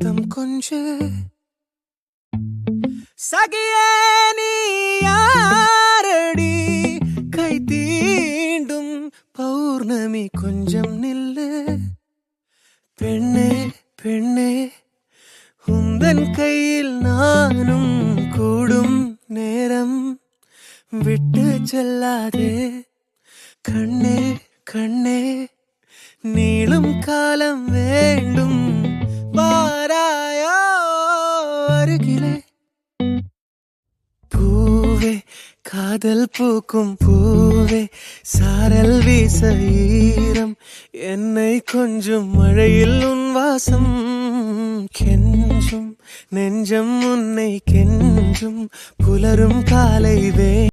முத்தம் கொஞ்சு சகியே நீ யாரடி கை தீண்டும் பௌர்ணமி கொஞ்சம் நில்லு பெண்ணே பெண்ணே உந்தன் கையில் நானும் கூடும் நேரம் விட்டு செல்லாதே கண்ணே கண்ணே நீளும் காலம் வேண்டும் வாராயோ அருகிலே பூவே காதல் பூக்கும் பூவே சாரல் வீச ஈரம் என்னை கொஞ்சம் மழையில் உன் வாசம் கெஞ்சும் நெஞ்சம் உன்னை கெஞ்சும் புலரும் காலை வே